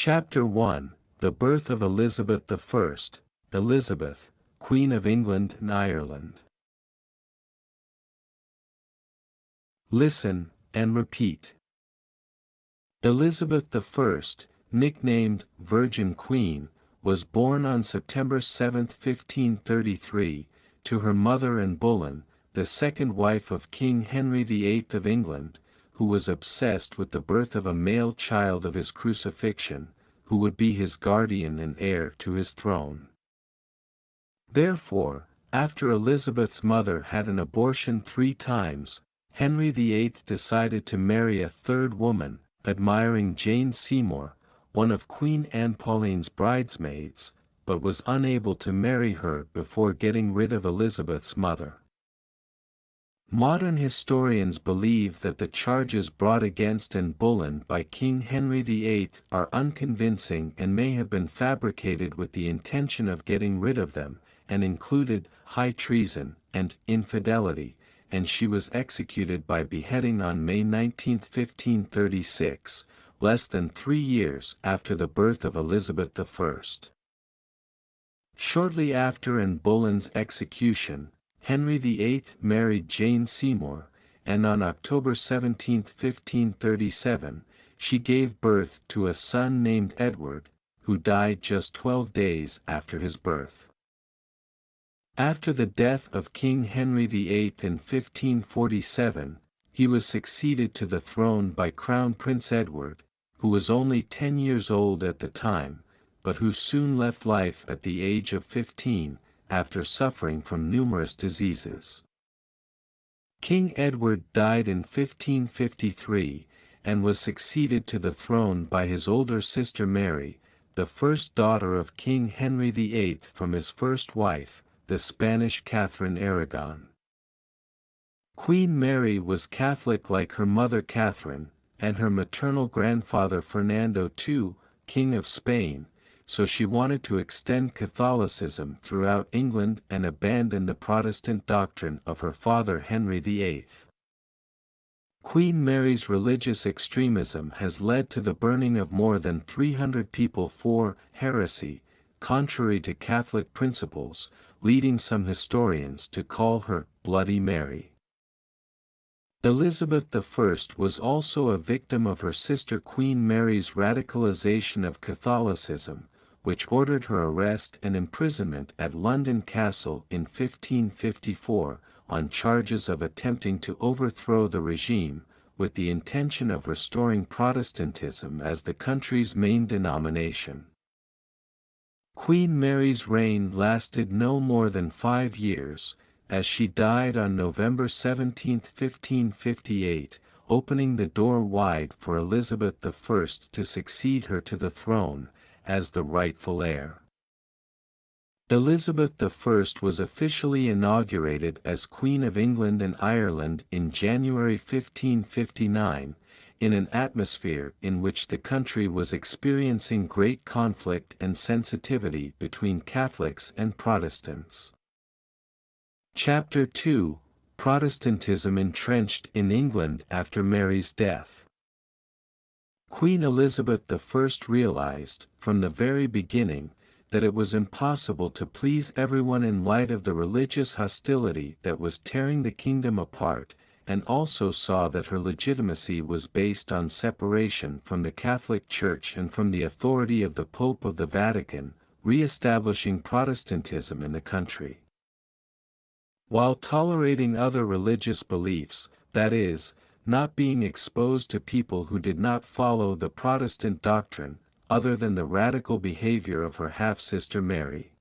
Chapter 1, The Birth of Elizabeth I, Elizabeth, Queen of England and Ireland. Listen, and repeat. Elizabeth I, nicknamed Virgin Queen, was born on September 7, 1533, to her mother Anne Boleyn, the second wife of King Henry VIII of England, who was obsessed with the birth of a male child of his crucifixion, who would be his guardian and heir to his throne. Therefore, after Elizabeth's mother had an abortion 3 times, Henry VIII decided to marry a third woman, admiring Jane Seymour, one of Queen AnnePauline's bridesmaids, but was unable to marry her before getting rid of Elizabeth's mother. Modern historians believe that the charges brought against Anne Boleyn by King Henry VIII are unconvincing and may have been fabricated with the intention of getting rid of them, and included high treason and infidelity, and she was executed by beheading on May 19, 1536, less than 3 years after the birth of Elizabeth I. Shortly after Anne Boleyn's execution, Henry VIII married Jane Seymour, and on October 17, 1537, she gave birth to a son named Edward, who died just 12 days after his birth. After the death of King Henry VIII in 1547, he was succeeded to the throne by Crown Prince Edward, who was only 10 years old at the time, but who soon left life at the age of 15, after suffering from numerous diseases. King Edward died in 1553, and was succeeded to the throne by his older sister Mary, the first daughter of King Henry VIII from his first wife, the Spanish Catherine Aragon. Queen Mary was Catholic like her mother Catherine, and her maternal grandfather Fernando II, King of Spain, so she wanted to extend Catholicism throughout England and abandon the Protestant doctrine of her father Henry VIII. Queen Mary's religious extremism has led to the burning of more than 300 people for heresy, contrary to Catholic principles, leading some historians to call her Bloody Mary. Elizabeth I was also a victim of her sister Queen Mary's radicalization of Catholicism, which ordered her arrest and imprisonment at London Castle in 1554, on charges of attempting to overthrow the regime, with the intention of restoring Protestantism as the country's main denomination. Queen Mary's reign lasted no more than 5 years, as she died on November 17, 1558, opening the door wide for Elizabeth I to succeed her to the throne, as the rightful heir. Elizabeth I was officially inaugurated as Queen of England and Ireland in January 1559, in an atmosphere in which the country was experiencing great conflict and sensitivity between Catholics and Protestants. Chapter 2, Protestantism entrenched in England after Mary's death. Queen Elizabeth I realized, from the very beginning, that it was impossible to please everyone in light of the religious hostility that was tearing the kingdom apart, and also saw that her legitimacy was based on separation from the Catholic Church and from the authority of the Pope of the Vatican, re-establishing Protestantism in the country. While tolerating other religious beliefs, that is, not being exposed to people who did not follow the Protestant doctrine, other than the radical behavior of her half-sister Mary.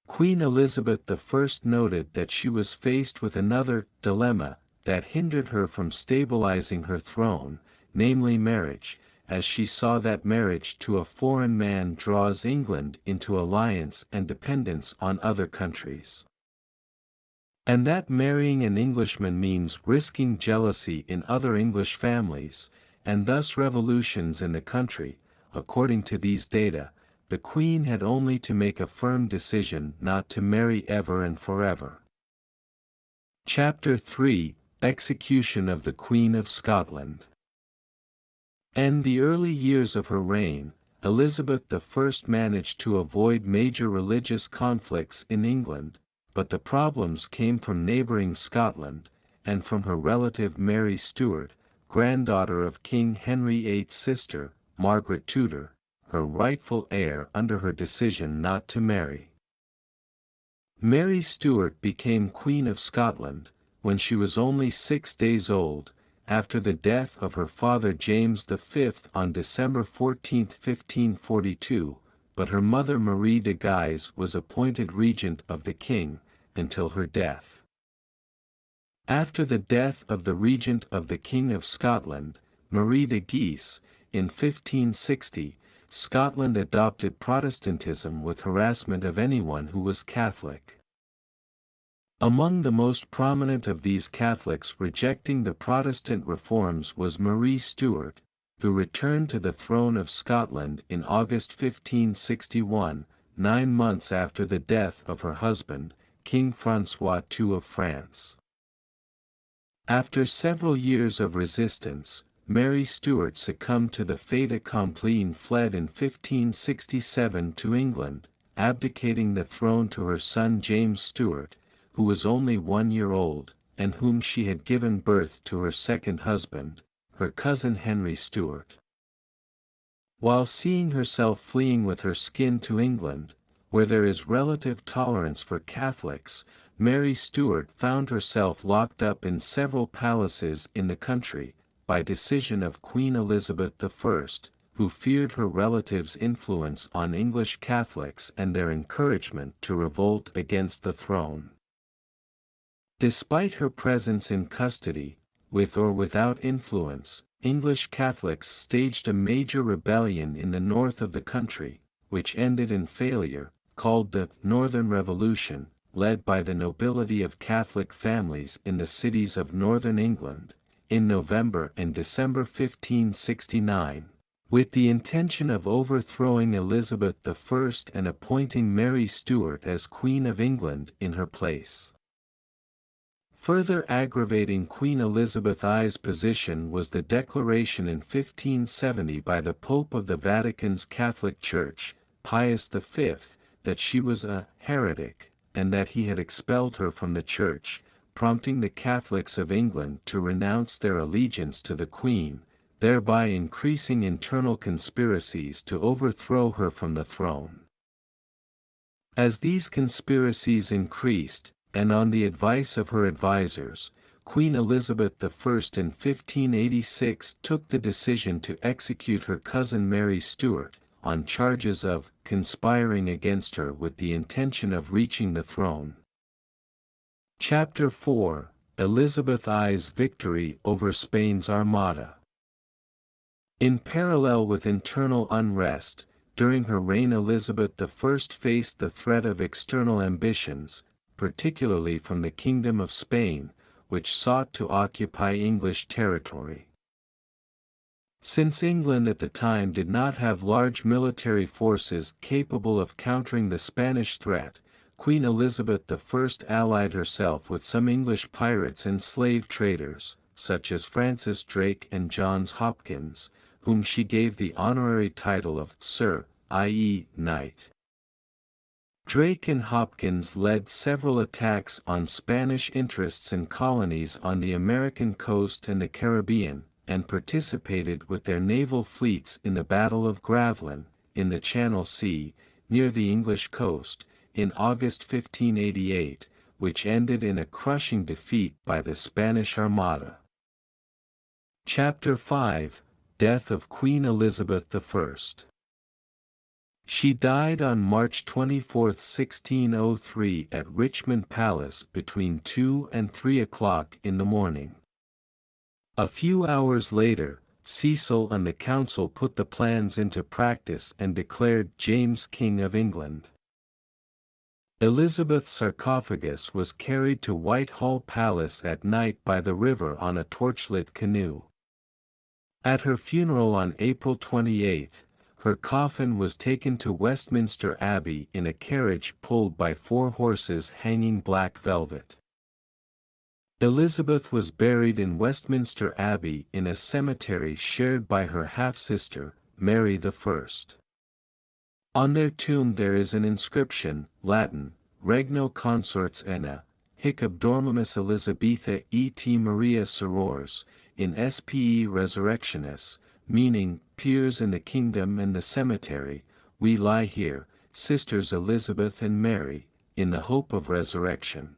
Queen Elizabeth I noted that she was faced with another dilemma that hindered her from stabilizing her throne, namely marriage, as she saw that marriage to a foreign man draws England into alliance and dependence on other countries. And that marrying an Englishman means risking jealousy in other English families, and thus revolutions in the country. According to these data, the Queen had only to make a firm decision not to marry ever and forever. Chapter 3, Execution of the Queen of Scotland. In the early years of her reign, Elizabeth I managed to avoid major religious conflicts in England, but the problems came from neighbouring Scotland, and from her relative Mary Stewart, granddaughter of King Henry VIII's sister, Margaret Tudor, her rightful heir under her decision not to marry. Mary Stewart became Queen of Scotland, when she was only 6 days old, after the death of her father James V on December 14, 1542, but her mother Marie de Guise was appointed regent of the king, until her death. After the death of the regent of the King of Scotland, Marie de Guise, in 1560, Scotland adopted Protestantism with harassment of anyone who was Catholic. Among the most prominent of these Catholics rejecting the Protestant reforms was Mary Stewart, who returned to the throne of Scotland in August 1561, 9 months after the death of her husband, King François II of France. After several years of resistance, Mary Stewart succumbed to the fait accompli and fled in 1567 to England, abdicating the throne to her son James Stewart, who was only 1 year old, and whom she had given birth to her second husband, her cousin Henry Stewart. While seeing herself fleeing with her skin to England, where there is relative tolerance for Catholics, Mary Stewart found herself locked up in several palaces in the country, by decision of Queen Elizabeth I, who feared her relatives' influence on English Catholics and their encouragement to revolt against the throne. Despite her presence in custody, with or without influence, English Catholics staged a major rebellion in the north of the country, which ended in failure, called the Northern Revolution, led by the nobility of Catholic families in the cities of northern England, in November and December 1569, with the intention of overthrowing Elizabeth I and appointing Mary Stewart as Queen of England in her place. Further aggravating Queen Elizabeth I's position was the declaration in 1570 by the Pope of the Vatican's Catholic Church, Pius V, that she was a heretic, and that he had expelled her from the Church, prompting the Catholics of England to renounce their allegiance to the Queen, thereby increasing internal conspiracies to overthrow her from the throne. As these conspiracies increased, and on the advice of her advisers, Queen Elizabeth I in 1586 took the decision to execute her cousin Mary Stewart, on charges of conspiring against her with the intention of reaching the throne. Chapter 4: Elizabeth I's Victory over Spain's Armada. In parallel with internal unrest, during her reign Elizabeth I faced the threat of external ambitions, particularly from the Kingdom of Spain, which sought to occupy English territory. Since England at the time did not have large military forces capable of countering the Spanish threat, Queen Elizabeth I allied herself with some English pirates and slave traders, such as Francis Drake and John Hopkins, whom she gave the honorary title of Sir, i.e., Knight. Drake and Hopkins led several attacks on Spanish interests and colonies on the American coast and the Caribbean, and participated with their naval fleets in the Battle of Gravelines, in the Channel Sea, near the English coast, in August 1588, which ended in a crushing defeat by the Spanish Armada. Chapter 5: Death of Queen Elizabeth I. She died on March 24, 1603 at Richmond Palace between 2 and 3 o'clock in the morning. A few hours later, Cecil and the council put the plans into practice and declared James King of England. Elizabeth's sarcophagus was carried to Whitehall Palace at night by the river on a torchlit canoe. At her funeral on April 28, her coffin was taken to Westminster Abbey in a carriage pulled by 4 horses hanging black velvet. Elizabeth was buried in Westminster Abbey in a cemetery shared by her half-sister, Mary I. On their tomb there is an inscription, Latin, Regno consorts Enna, hic abdormimus Elizabethae et Maria sorors, in spe resurrectionis, meaning, peers in the kingdom and the cemetery, we lie here, sisters Elizabeth and Mary, in the hope of resurrection.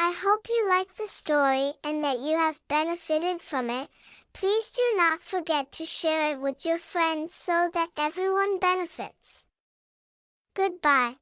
I hope you like the story and that you have benefited from it. Please do not forget to share it with your friends so that everyone benefits. Goodbye.